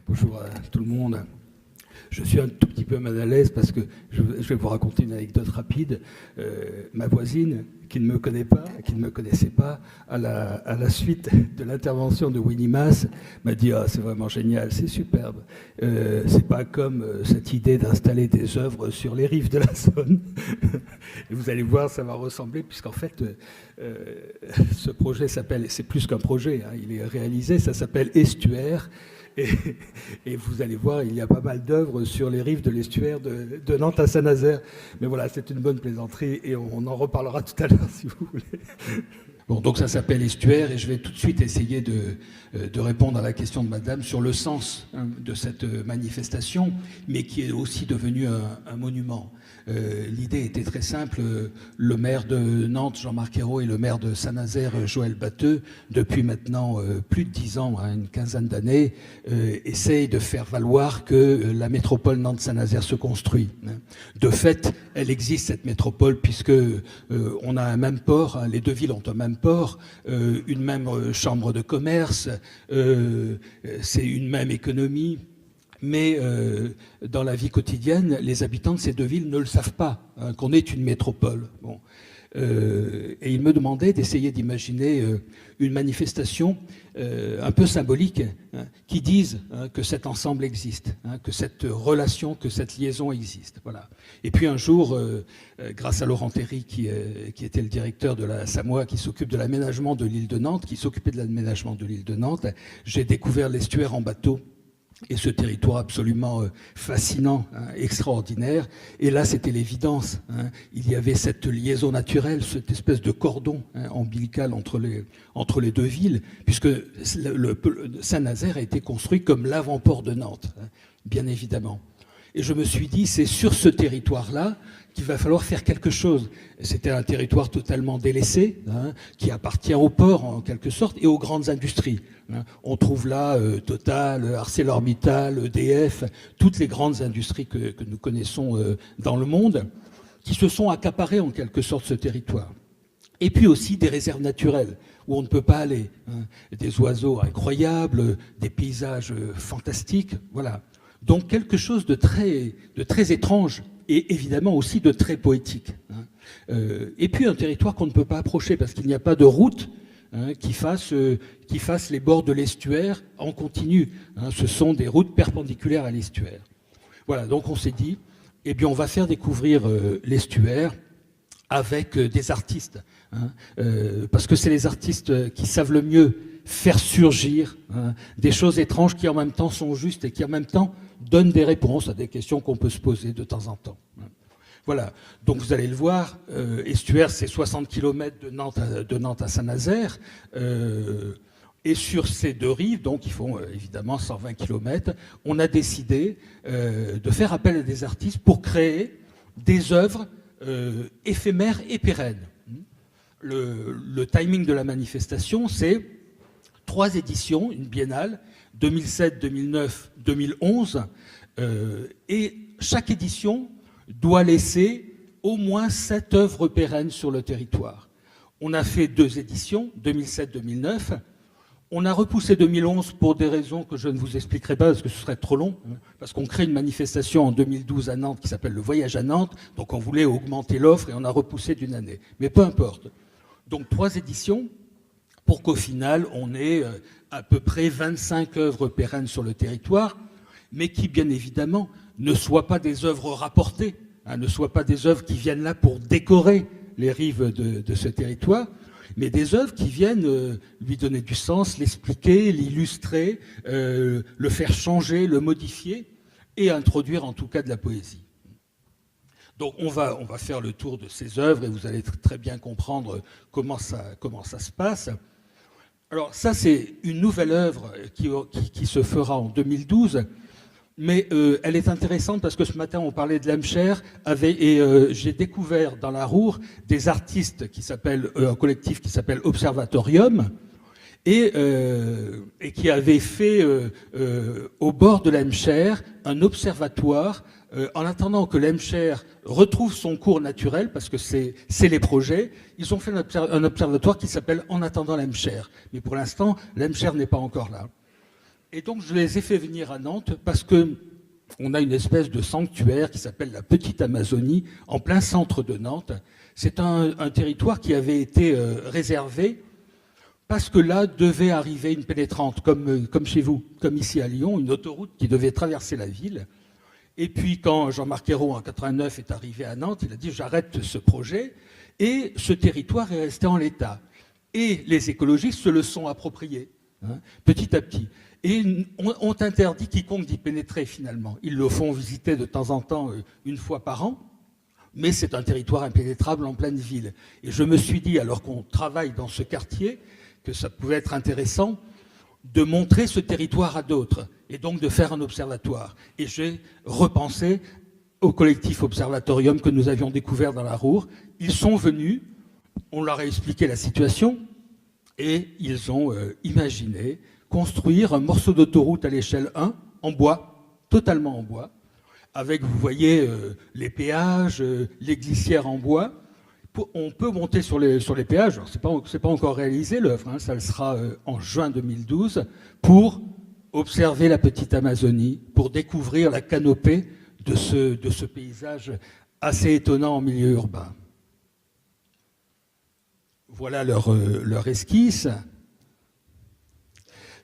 Bonjour à tout le monde. Je suis un tout petit peu mal à l'aise parce que je vais vous raconter une anecdote rapide. Ma voisine, qui ne me connaît pas, qui ne me connaissait pas, à la suite de l'intervention de Winnie Maas, m'a dit « Ah, c'est vraiment génial, c'est superbe. C'est pas comme cette idée d'installer des œuvres sur les rives de la Saône. » Et vous allez voir, ça va ressembler, puisqu'en fait, ce projet s'appelle, c'est plus qu'un projet, hein, il est réalisé, ça s'appelle Estuaire. Et vous allez voir, il y a pas mal d'œuvres sur les rives de l'estuaire de Nantes à Saint-Nazaire. Mais voilà, c'est une bonne plaisanterie et on en reparlera tout à l'heure si vous voulez. Bon, donc ça s'appelle Estuaire et je vais tout de suite essayer de répondre à la question de madame sur le sens de cette manifestation, mais qui est aussi devenue un monument. L'idée était très simple. Le maire de Nantes, Jean-Marc Ayrault, et le maire de Saint-Nazaire, Joël Batteux, depuis maintenant plus de 10 ans, une quinzaine d'années, essayent de faire valoir que la métropole Nantes-Saint-Nazaire se construit. De fait, elle existe, cette métropole, puisque on a un même port, les deux villes ont un même port, une même chambre de commerce, c'est une même économie. Mais dans la vie quotidienne, les habitants de ces deux villes ne le savent pas, qu'on est une métropole. Bon. Et il me demandait d'essayer d'imaginer une manifestation un peu symbolique qui dise que cet ensemble existe, que cette relation, que cette liaison existe. Voilà. Et puis un jour, grâce à Laurent Théry, qui était le directeur de la Samoa, qui s'occupe de l'aménagement de l'île de Nantes, qui s'occupait de l'aménagement de l'île de Nantes, j'ai découvert l'estuaire en bateau. Et ce territoire absolument fascinant, extraordinaire. Et là, c'était l'évidence. Il y avait cette liaison naturelle, cette espèce de cordon ombilical entre les deux villes, puisque Saint-Nazaire a été construit comme l'avant-port de Nantes, bien évidemment. Et je me suis dit, c'est sur ce territoire-là qu'il va falloir faire quelque chose. C'était un territoire totalement délaissé, qui appartient au port en quelque sorte et aux grandes industries. On trouve là Total, ArcelorMittal, EDF, toutes les grandes industries que nous connaissons dans le monde, qui se sont accaparées en quelque sorte ce territoire. Et puis aussi des réserves naturelles où on ne peut pas aller. Des oiseaux incroyables, des paysages fantastiques, voilà. Donc quelque chose de très étrange et évidemment aussi de très poétique. Et puis un territoire qu'on ne peut pas approcher parce qu'il n'y a pas de route qui fasse les bords de l'estuaire en continu. Ce sont des routes perpendiculaires à l'estuaire. Voilà, donc on s'est dit, eh bien on va faire découvrir l'estuaire avec des artistes. Parce que c'est les artistes qui savent le mieux faire surgir des choses étranges qui en même temps sont justes et qui en même temps donnent des réponses à des questions qu'on peut se poser de temps en temps. Voilà, donc vous allez le voir, Estuaire, c'est 60 km de Nantes à Saint-Nazaire, et sur ces deux rives, donc ils font évidemment 120 km, on a décidé de faire appel à des artistes pour créer des œuvres éphémères et pérennes. Le timing de la manifestation, c'est 3 éditions, une biennale, 2007, 2009, 2011, et chaque édition doit laisser au moins 7 œuvres pérennes sur le territoire. On a fait 2 éditions, 2007-2009. On a repoussé 2011 pour des raisons que je ne vous expliquerai pas parce que ce serait trop long, parce qu'on crée une manifestation en 2012 à Nantes qui s'appelle le Voyage à Nantes, donc on voulait augmenter l'offre et on a repoussé d'une année. Mais peu importe. Donc 3 éditions pour qu'au final on ait à peu près 25 œuvres pérennes sur le territoire, mais qui bien évidemment ne soient pas des œuvres rapportées, ne soient pas des œuvres qui viennent là pour décorer les rives de ce territoire, mais des œuvres qui viennent lui donner du sens, l'expliquer, l'illustrer, le faire changer, le modifier et introduire en tout cas de la poésie. Donc on va faire le tour de ces œuvres et vous allez très bien comprendre comment ça se passe. Alors ça c'est une nouvelle œuvre qui se fera en 2012. Mais elle est intéressante parce que ce matin on parlait de l'Emcher et j'ai découvert dans la Roure des artistes un collectif qui s'appelle Observatorium et qui avait fait au bord de l'Emcher un observatoire en attendant que l'Emcher retrouve son cours naturel, parce que c'est les projets. Ils ont fait un observatoire qui s'appelle En attendant l'Emcher. Mais pour l'instant, l'Emcher n'est pas encore là. Et donc je les ai fait venir à Nantes parce que on a une espèce de sanctuaire qui s'appelle la Petite Amazonie, en plein centre de Nantes. C'est un territoire qui avait été réservé parce que là devait arriver une pénétrante, comme chez vous, comme ici à Lyon, une autoroute qui devait traverser la ville. Et puis quand Jean-Marc Ayrault, en 89, est arrivé à Nantes, il a dit « j'arrête ce projet ». Et ce territoire est resté en l'état. Et les écologistes se le sont appropriés, hein, petit à petit. Et ont interdit quiconque d'y pénétrer, finalement. Ils le font visiter de temps en temps, une fois par an, mais c'est un territoire impénétrable en pleine ville. Et je me suis dit, alors qu'on travaille dans ce quartier, que ça pouvait être intéressant de montrer ce territoire à d'autres, et donc de faire un observatoire. Et j'ai repensé au collectif Observatorium que nous avions découvert dans la Roure. Ils sont venus, on leur a expliqué la situation, et ils ont imaginé construire un morceau d'autoroute à l'échelle 1, en bois, totalement en bois, avec, vous voyez, les péages, les glissières en bois. On peut monter sur les péages, c'est pas encore réalisé l'œuvre, hein, ça le sera en juin 2012, pour observer la Petite Amazonie, pour découvrir la canopée de ce paysage assez étonnant en milieu urbain. Voilà leur esquisse.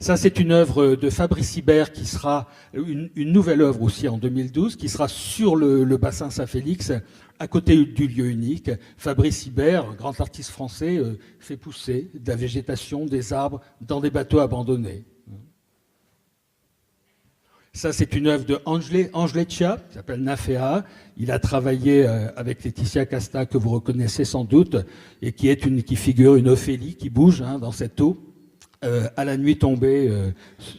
Ça, c'est une œuvre de Fabrice Hibert qui sera une nouvelle œuvre aussi en 2012, qui sera sur le bassin Saint-Félix, à côté du lieu unique. Fabrice Hibert, grand artiste français, fait pousser de la végétation, des arbres, dans des bateaux abandonnés. Ça, c'est une œuvre de Anglecia, qui s'appelle Nafea. Il a travaillé avec Laetitia Casta, que vous reconnaissez sans doute, et qui figure une Ophélie qui bouge, hein, dans cette eau. À la nuit tombée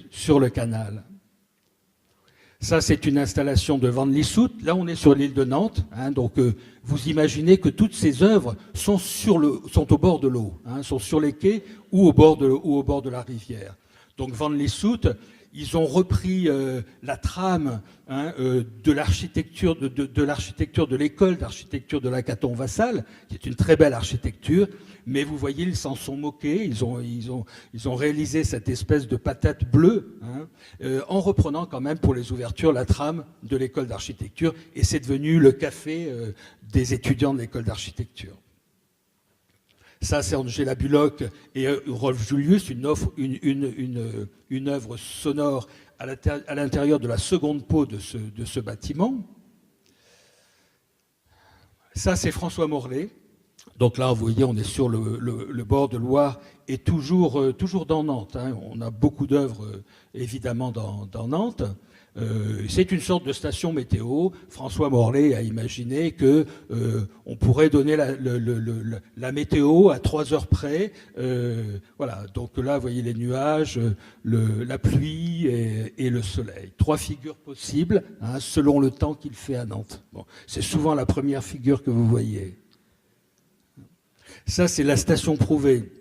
sur le canal. Ça, c'est une installation de Van Lieshout. Là, on est sur l'île de Nantes. Hein, donc, vous imaginez que toutes ces œuvres sont au bord de l'eau, hein, sont sur les quais ou au bord de la rivière. Donc, Van Lieshout, ils ont repris la trame, hein, de l'architecture de l'école d'architecture de l'Acaton-Vassal, qui est une très belle architecture. Mais vous voyez, ils s'en sont moqués, ils ont réalisé cette espèce de patate bleue, hein, en reprenant quand même pour les ouvertures la trame de l'école d'architecture, et c'est devenu le café des étudiants de l'école d'architecture. Ça, c'est Angela Bullock et Rolf Julius, une œuvre sonore à l'intérieur de la seconde peau de ce bâtiment. Ça, c'est François Morlet. Donc là, vous voyez, on est sur le bord de Loire et toujours dans Nantes. Hein. On a beaucoup d'œuvres, évidemment, dans Nantes. C'est une sorte de station météo. François Morlet a imaginé que on pourrait donner la météo à 3 heures près. Voilà. Donc là, vous voyez les nuages, la pluie et le soleil. 3 figures possibles, hein, selon le temps qu'il fait à Nantes. Bon, c'est souvent la première figure que vous voyez. Ça, c'est la station Prouvé.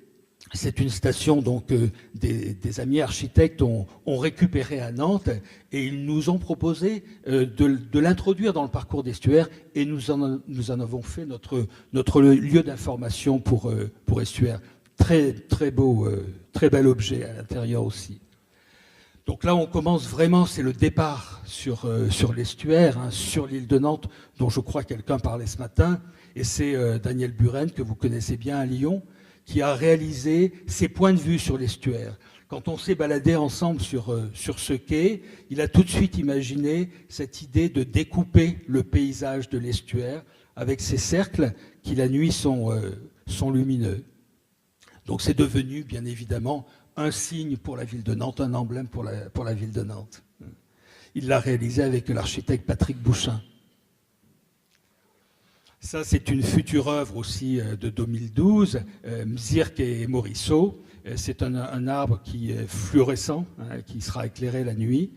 C'est une station donc des amis architectes ont récupéré à Nantes et ils nous ont proposé de l'introduire dans le parcours d'Estuaire et nous en avons fait notre lieu d'information pour Estuaire. Très très beau, très bel objet à l'intérieur aussi. Donc là, on commence vraiment, c'est le départ sur l'Estuaire, hein, sur l'île de Nantes, dont je crois quelqu'un parlait ce matin, et c'est Daniel Buren, que vous connaissez bien à Lyon, qui a réalisé ses points de vue sur l'estuaire. Quand on s'est baladé ensemble sur ce quai, il a tout de suite imaginé cette idée de découper le paysage de l'estuaire avec ces cercles qui, la nuit, sont lumineux. Donc c'est devenu, bien évidemment, un signe pour la ville de Nantes, un emblème pour la ville de Nantes. Il l'a réalisé avec l'architecte Patrick Bouchin. Ça, c'est une future œuvre aussi de 2012, Mzirk et Morisseau. C'est un arbre qui est fluorescent, hein, qui sera éclairé la nuit,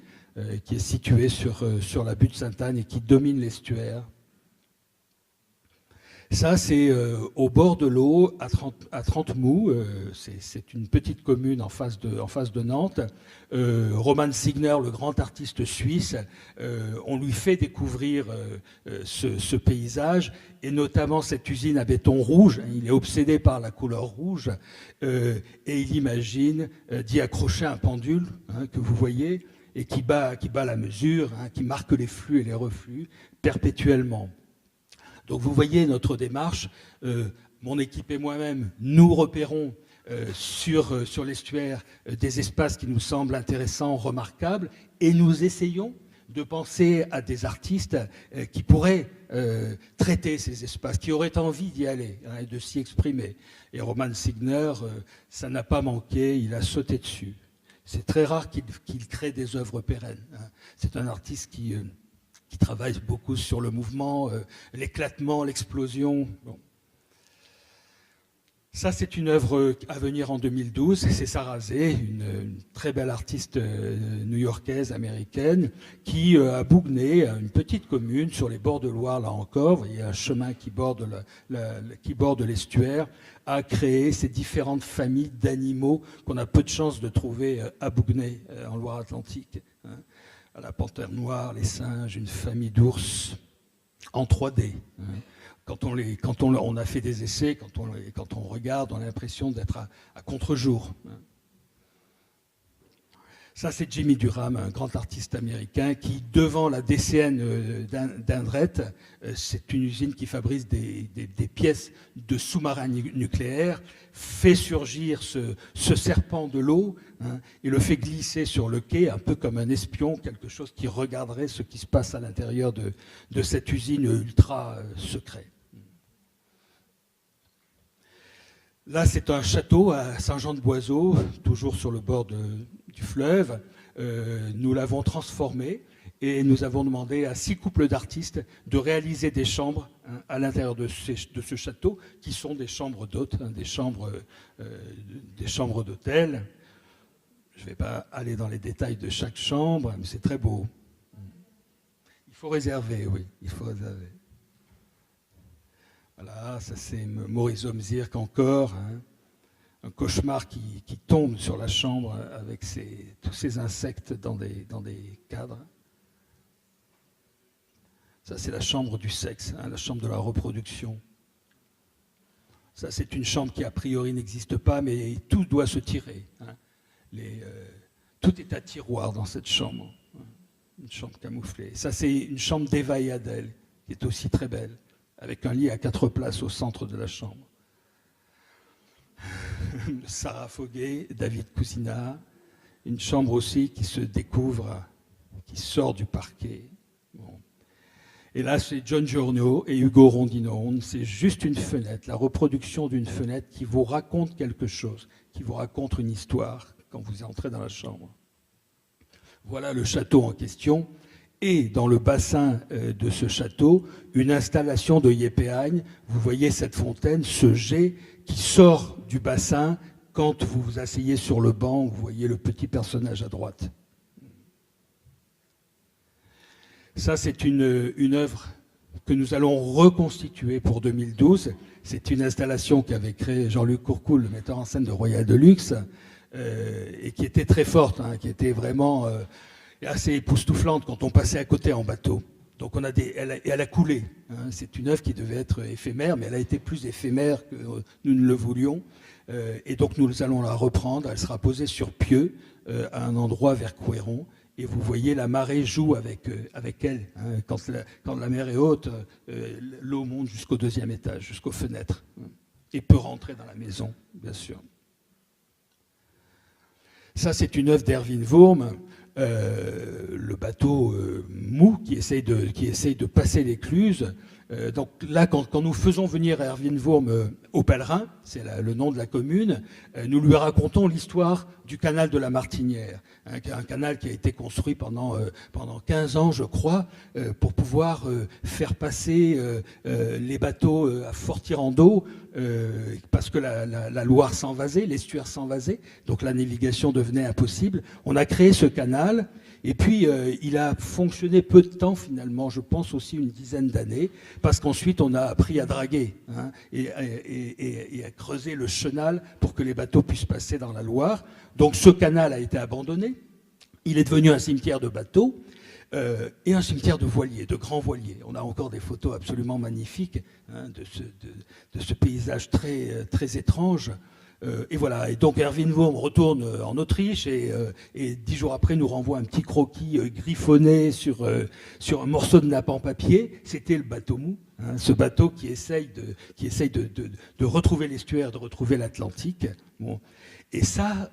qui est situé sur la butte Sainte-Anne et qui domine l'estuaire. Ça, c'est au bord de l'eau, à 30 mous. C'est une petite commune en face de Nantes. Roman Signer, le grand artiste suisse, on lui fait découvrir ce paysage, et notamment cette usine à béton rouge. Il est obsédé par la couleur rouge, et il imagine d'y accrocher un pendule, que vous voyez, et qui bat la mesure, qui marque les flux et les reflux perpétuellement. Donc vous voyez notre démarche, mon équipe et moi-même, nous repérons sur l'estuaire des espaces qui nous semblent intéressants, remarquables, et nous essayons de penser à des artistes qui pourraient traiter ces espaces, qui auraient envie d'y aller et de s'y exprimer. Et Roman Signer, ça n'a pas manqué, il a sauté dessus. C'est très rare qu'il crée des œuvres pérennes. C'est un artiste qui travaille beaucoup sur le mouvement, l'éclatement, l'explosion. Bon. Ça, c'est une œuvre à venir en 2012. C'est Sarah Zé, une très belle artiste new-yorkaise, américaine, qui, à Bouguenais, une petite commune sur les bords de Loire, là encore, il y a un chemin qui borde l'estuaire, a créé ces différentes familles d'animaux qu'on a peu de chance de trouver à Bouguenais, en Loire-Atlantique. La panthère noire, les singes, une famille d'ours en 3D. Quand on a fait des essais, quand on regarde, on a l'impression d'être à contre-jour. Ça, c'est Jimmy Durham, un grand artiste américain qui, devant la DCN d'Indrette, c'est une usine qui fabrique des pièces de sous-marins nucléaires, fait surgir ce serpent de l'eau et le fait glisser sur le quai, un peu comme un espion, quelque chose qui regarderait ce qui se passe à l'intérieur de cette usine ultra secrète. Là, c'est un château à Saint-Jean-de-Boiseau, toujours sur le bord du fleuve. Nous l'avons transformé et nous avons demandé à 6 couples d'artistes de réaliser des chambres à l'intérieur de ce château, qui sont des chambres d'hôtes, des chambres d'hôtel. Je ne vais pas aller dans les détails de chaque chambre, mais c'est très beau. Il faut réserver, oui, il faut réserver. Voilà, ça c'est Maurice Zomzirk encore, un cauchemar qui tombe sur la chambre avec tous ces insectes dans des cadres. Ça c'est la chambre du sexe, la chambre de la reproduction. Ça c'est une chambre qui a priori n'existe pas, mais tout doit se tirer. Tout est à tiroir dans cette chambre, une chambre camouflée. Ça c'est une chambre d'Eva et Adèle, qui est aussi très belle, avec un lit à 4 places au centre de la chambre. Sarah Foguet, David Cousina, une chambre aussi qui se découvre, qui sort du parquet. Bon. Et là, c'est John Giorno et Ugo Rondinone. C'est juste une fenêtre, la reproduction d'une fenêtre qui vous raconte quelque chose, qui vous raconte une histoire quand vous entrez dans la chambre. Voilà le château en question. Et dans le bassin de ce château, une installation de Yépéagne. Vous voyez cette fontaine, ce jet qui sort du bassin. Quand vous vous asseyez sur le banc, vous voyez le petit personnage à droite. Ça, c'est une œuvre que nous allons reconstituer pour 2012. C'est une installation qu'avait créée Jean-Luc Courcoul, le metteur en scène de Royal Deluxe, et qui était très forte, qui était vraiment assez époustouflante quand on passait à côté en bateau. Donc elle a coulé. C'est une œuvre qui devait être éphémère, mais elle a été plus éphémère que nous ne le voulions. Et donc nous allons la reprendre. Elle sera posée sur pieux à un endroit vers Couéron. Et vous voyez, la marée joue avec elle. Quand la mer est haute, l'eau monte jusqu'au 2e étage, jusqu'aux fenêtres, et peut rentrer dans la maison, bien sûr. Ça, c'est une œuvre d'Erwin Wurm, le bateau mou qui essaye de passer l'écluse. Donc là, quand nous faisons venir Erwin Wurm au Pèlerin, c'est le nom de la commune, nous lui racontons l'histoire du canal de la Martinière, un canal qui a été construit pendant 15 ans, je crois, pour pouvoir faire passer les bateaux à fort tirant d'eau, parce que la Loire s'envasait, l'estuaire s'envasait, donc la navigation devenait impossible. On a créé ce canal, et puis il a fonctionné peu de temps finalement, je pense aussi une dizaine d'années, parce qu'ensuite on a appris à draguer, hein, et à creuser le chenal pour que les bateaux puissent passer dans la Loire. Donc ce canal a été abandonné, il est devenu un cimetière de bateaux, et un cimetière de voiliers, de grands voiliers. On a encore des photos absolument magnifiques, hein, de ce paysage très, très étrange. Et voilà. Et donc Erwin Wurm retourne en Autriche et 10 jours après nous renvoie un petit croquis griffonné sur un morceau de nappe en papier. C'était le bateau mou, hein, ce bateau qui essaye de retrouver l'estuaire, de retrouver l'Atlantique. Bon. Et ça,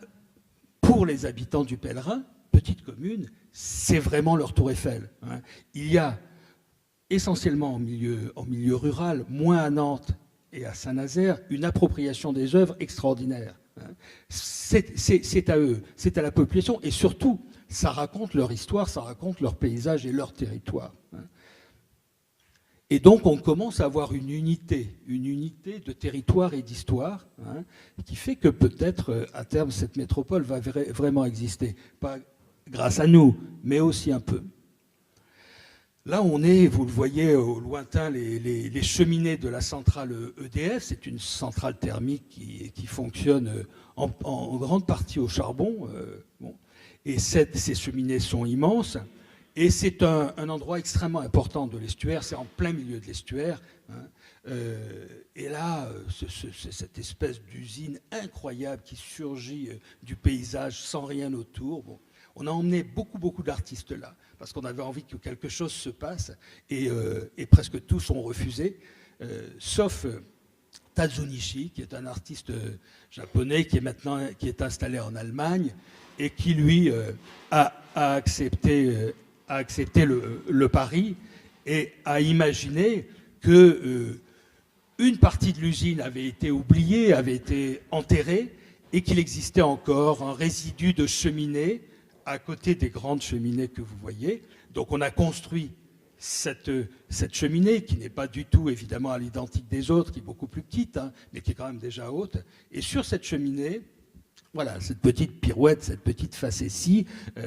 pour les habitants du Pèlerin, petite commune, c'est vraiment leur tour Eiffel, hein. Il y a essentiellement en milieu rural, moins à Nantes et à Saint-Nazaire, une appropriation des œuvres extraordinaire, hein. C'est à eux, c'est à la population, et surtout, ça raconte leur histoire, ça raconte leur paysage et leur territoire, hein. Et donc, on commence à avoir une unité de territoire et d'histoire, hein, qui fait que peut-être, à terme, cette métropole va vraiment exister. Pas grâce à nous, mais aussi un peu. Là, on est, vous le voyez au lointain, les cheminées de la centrale EDF. C'est une centrale thermique qui fonctionne en grande partie au charbon. Bon. Et ces cheminées sont immenses. Et c'est un endroit extrêmement important de l'estuaire. C'est en plein milieu de l'estuaire, hein. Et là, cette espèce d'usine incroyable qui surgit du paysage sans rien autour. Bon. On a emmené beaucoup d'artistes là, parce qu'on avait envie que quelque chose se passe, et presque tous ont refusé, sauf Tatsuo Nishi, qui est un artiste japonais qui est installé en Allemagne, et qui, lui, a accepté le pari, et a imaginé que une partie de l'usine avait été oubliée, avait été enterrée, et qu'il existait encore un résidu de cheminée à côté des grandes cheminées que vous voyez. Donc on a construit cette cheminée, qui n'est pas du tout évidemment à l'identique des autres, qui est beaucoup plus petite, hein, mais qui est quand même déjà haute. Et sur cette cheminée, voilà, cette petite pirouette, cette petite facétie,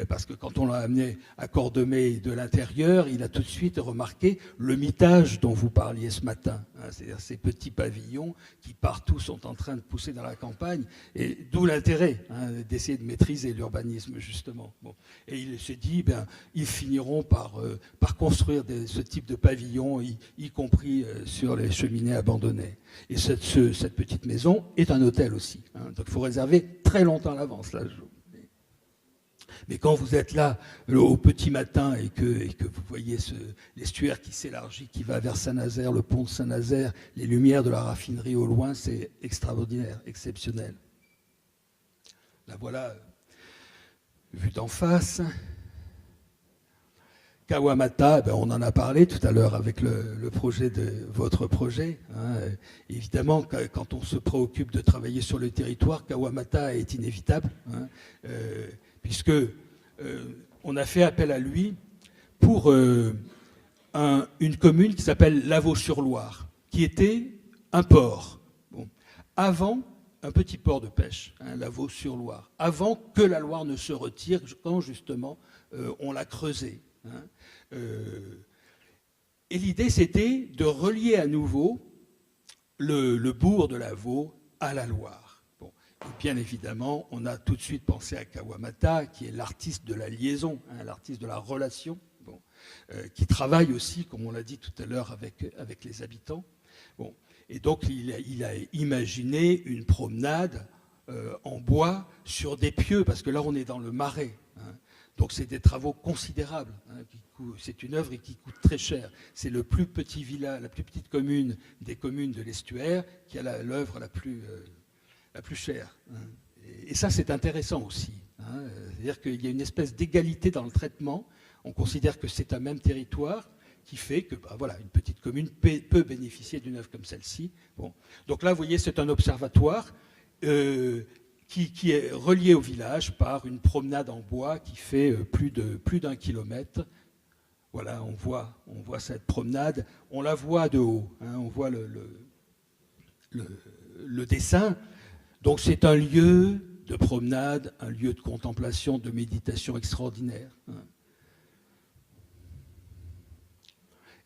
parce que quand on l'a amené à Cordemais de l'intérieur, il a tout de suite remarqué le mitage dont vous parliez ce matin, hein, c'est-à-dire ces petits pavillons qui partout sont en train de pousser dans la campagne, et d'où l'intérêt, hein, d'essayer de maîtriser l'urbanisme justement. Bon. Et il s'est dit, ils finiront par construire ce type de pavillons, y compris sur les cheminées abandonnées. Et cette petite maison est un hôtel aussi, hein, donc il faut réserver très longtemps à l'avance, là. Mais quand vous êtes là au petit matin et que vous voyez l'estuaire qui s'élargit, qui va vers Saint-Nazaire, le pont de Saint-Nazaire, les lumières de la raffinerie au loin, c'est extraordinaire, exceptionnel. Là voilà, vue d'en face. Kawamata, on en a parlé tout à l'heure avec le projet de votre projet, hein. Évidemment, quand on se préoccupe de travailler sur le territoire, Kawamata est inévitable, hein, puisque on a fait appel à lui pour une commune qui s'appelle Lavaux-sur-Loire, qui était un port. Bon. Avant, un petit port de pêche, hein, Lavaux-sur-Loire, avant que la Loire ne se retire, quand justement on l'a creusée. Hein. Et l'idée, c'était de relier à nouveau le bourg de Lavaux à la Loire. Bon. Et bien évidemment, on a tout de suite pensé à Kawamata, qui est l'artiste de la liaison, hein, l'artiste de la relation, bon, qui travaille aussi, comme on l'a dit tout à l'heure, avec les habitants. Bon. Et donc, il a imaginé une promenade en bois sur des pieux, parce que là, on est dans le Marais. Hein. Donc c'est des travaux considérables, hein, c'est une œuvre qui coûte très cher. C'est le plus petit village, la plus petite commune des communes de l'estuaire qui a l'œuvre la plus chère. Hein. Et ça, c'est intéressant aussi, hein. C'est-à-dire qu'il y a une espèce d'égalité dans le traitement. On considère que c'est un même territoire qui fait que voilà, une petite commune peut bénéficier d'une œuvre comme celle-ci. Bon. Donc là, vous voyez, c'est un observatoire qui est relié au village par une promenade en bois qui fait plus d'un kilomètre. Voilà, on voit cette promenade, on la voit de haut, hein, on voit le dessin. Donc c'est un lieu de promenade, un lieu de contemplation, de méditation extraordinaire, hein.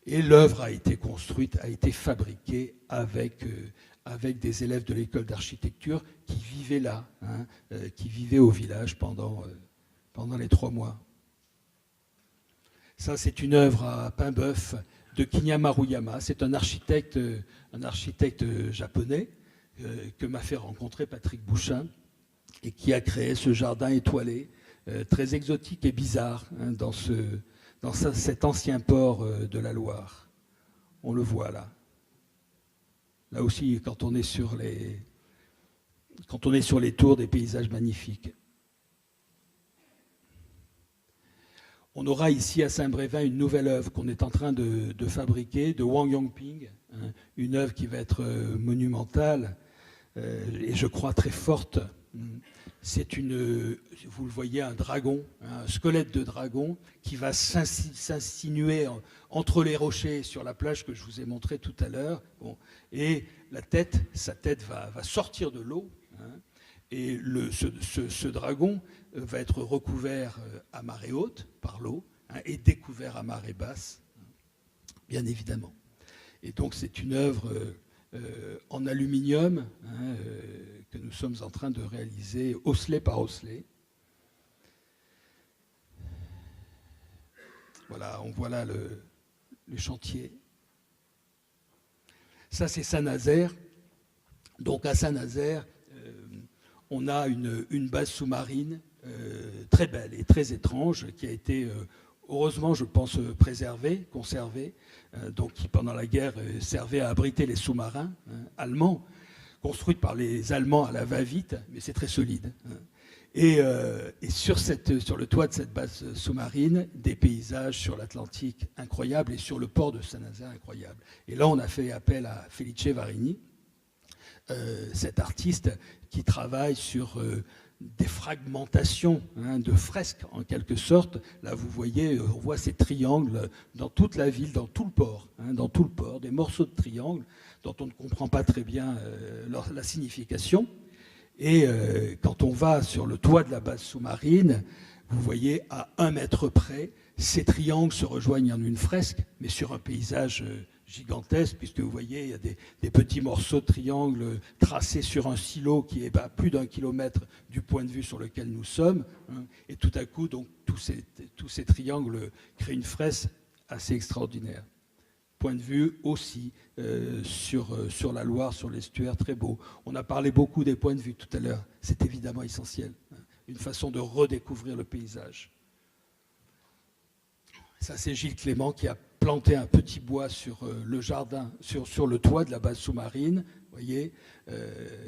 Et l'œuvre a été construite, a été fabriquée avec des élèves de l'école d'architecture qui vivaient là, qui vivaient au village pendant les 3 mois. Ça, c'est une œuvre à Paimboeuf de Kinya Maruyama. C'est un architecte japonais que m'a fait rencontrer Patrick Bouchin et qui a créé ce jardin étoilé, très exotique et bizarre, dans cet ancien port de la Loire. On le voit là. Là aussi, quand on est sur les tours, des paysages magnifiques. On aura ici à Saint-Brévin une nouvelle œuvre qu'on est en train de fabriquer, de Wang Yongping, une œuvre qui va être monumentale et je crois très forte. C'est vous le voyez, un dragon, un squelette de dragon qui va s'insinuer entre les rochers sur la plage que je vous ai montré tout à l'heure. Bon. Et sa tête va sortir de l'eau. Et ce dragon va être recouvert à marée haute par l'eau et découvert à marée basse, bien évidemment. Et donc c'est une œuvre en aluminium que nous sommes en train de réaliser osselet par osselet. Voilà, on voit là le chantier. Ça c'est Saint-Nazaire. Donc à Saint-Nazaire, on a une base sous-marine très belle et très étrange qui a été, heureusement, je pense, préservée, conservée, donc qui, pendant la guerre, servait à abriter les sous-marins allemands, construite par les Allemands à la va-vite, mais c'est très solide. Et sur le toit de cette base sous-marine, des paysages sur l'Atlantique incroyables et sur le port de Saint-Nazaire incroyables. Et là, on a fait appel à Felice Varini, cet artiste qui travaille sur des fragmentations de fresques en quelque sorte. Là vous voyez, on voit ces triangles dans toute la ville, dans tout le port, des morceaux de triangles dont on ne comprend pas très bien la signification. Et quand on va sur le toit de la base sous-marine, vous voyez à 1 mètre près, ces triangles se rejoignent en une fresque, mais sur un paysage gigantesque, puisque vous voyez, il y a des petits morceaux de triangles tracés sur un silo qui est à plus d'1 kilomètre du point de vue sur lequel nous sommes. Et tout à coup, donc, tous ces triangles créent une fresque assez extraordinaire. Point de vue aussi sur la Loire, sur l'estuaire, très beau. On a parlé beaucoup des points de vue tout à l'heure. C'est évidemment essentiel. Une façon de redécouvrir le paysage. Ça, c'est Gilles Clément qui a planté un petit bois sur le jardin, sur le toit de la base sous-marine. Vous voyez,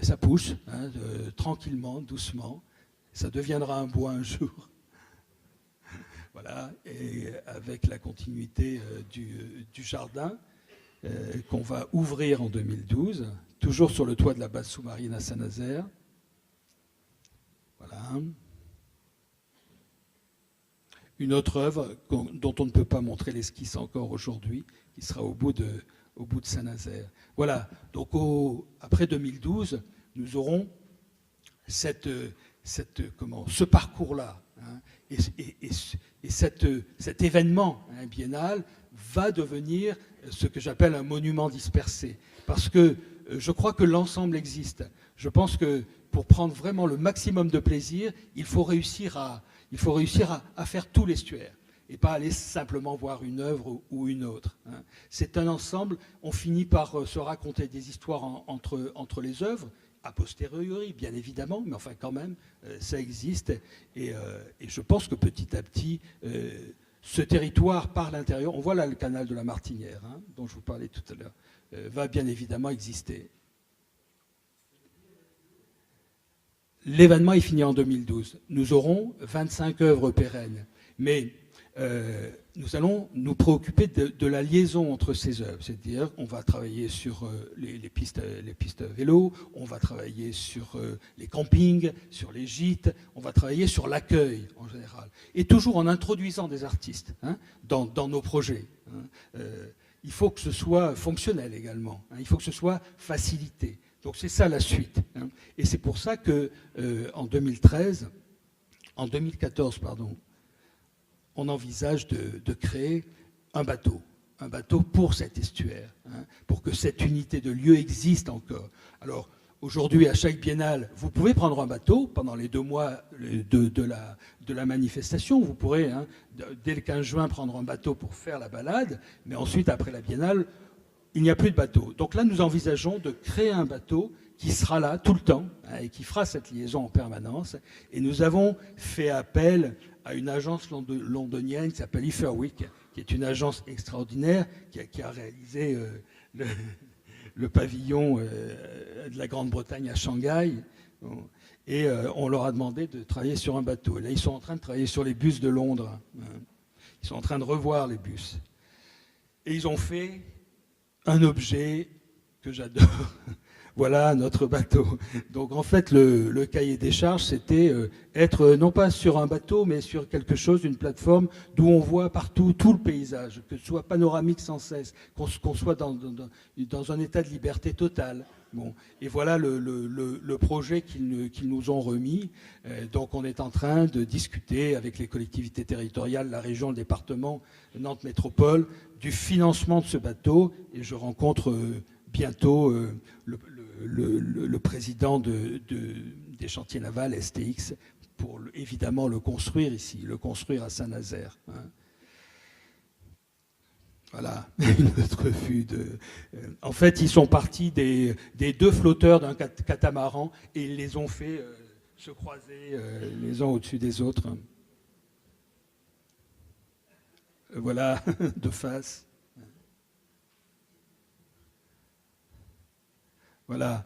ça pousse tranquillement, doucement. Ça deviendra un bois un jour. Voilà, et avec la continuité du jardin qu'on va ouvrir en 2012, toujours sur le toit de la base sous-marine à Saint-Nazaire. Voilà. Une autre œuvre dont on ne peut pas montrer l'esquisse encore aujourd'hui, qui sera au bout de Saint-Nazaire. Voilà, donc après 2012, nous aurons ce parcours-là. Et cet événement biennal va devenir ce que j'appelle un monument dispersé. Parce que je crois que l'ensemble existe. Je pense que pour prendre vraiment le maximum de plaisir, il faut réussir à faire tout l'estuaire et pas aller simplement voir une œuvre ou une autre. C'est un ensemble, on finit par se raconter des histoires entre les œuvres, a posteriori, bien évidemment, mais enfin quand même, ça existe. Et je pense que petit à petit, ce territoire par l'intérieur, on voit là le canal de la Martinière, dont je vous parlais tout à l'heure, va bien évidemment exister. L'événement est fini en 2012. Nous aurons 25 œuvres pérennes. Mais nous allons nous préoccuper de la liaison entre ces œuvres. C'est-à-dire qu'on va travailler sur les pistes vélo, on va travailler sur les campings, sur les gîtes, on va travailler sur l'accueil en général. Et toujours en introduisant des artistes dans nos projets. Il faut que ce soit fonctionnel également. Il faut que ce soit facilité. Donc c'est ça la suite. Et c'est pour ça que en 2014, on envisage de créer un bateau un bateau pour cet estuaire, hein, pour que cette unité de lieu existe encore. Alors, aujourd'hui, à chaque biennale, vous pouvez prendre un bateau pendant les 2 mois de la manifestation. Vous pourrez, hein, dès le 15 juin, prendre un bateau pour faire la balade, mais ensuite, après la biennale, il n'y a plus de bateau. Donc là, nous envisageons de créer un bateau qui sera là tout le temps, hein, et qui fera cette liaison en permanence. Et nous avons fait appel à une agence londonienne qui s'appelle Iferwick, qui est une agence extraordinaire, qui a réalisé le pavillon de la Grande-Bretagne à Shanghai. Et on leur a demandé de travailler sur un bateau. Et là, ils sont en train de travailler sur les bus de Londres. Ils sont en train de revoir les bus. Et ils ont fait un objet que j'adore. Voilà notre bateau. Donc en fait, le cahier des charges, c'était être non pas sur un bateau, mais sur quelque chose, une plateforme d'où on voit partout tout le paysage, que ce soit panoramique sans cesse, qu'on soit dans un état de liberté totale. Bon. Et voilà le projet qu'ils nous ont remis. Donc on est en train de discuter avec les collectivités territoriales, la région, le département, Nantes Métropole, du financement de ce bateau. Et je rencontre bientôt le président des chantiers navals, STX, pour évidemment le construire ici, le construire à Saint-Nazaire. Hein. Voilà, une autre vue en fait, ils sont partis des 2 flotteurs d'un catamaran et ils les ont fait se croiser les uns au-dessus des autres. Voilà, de face. Voilà.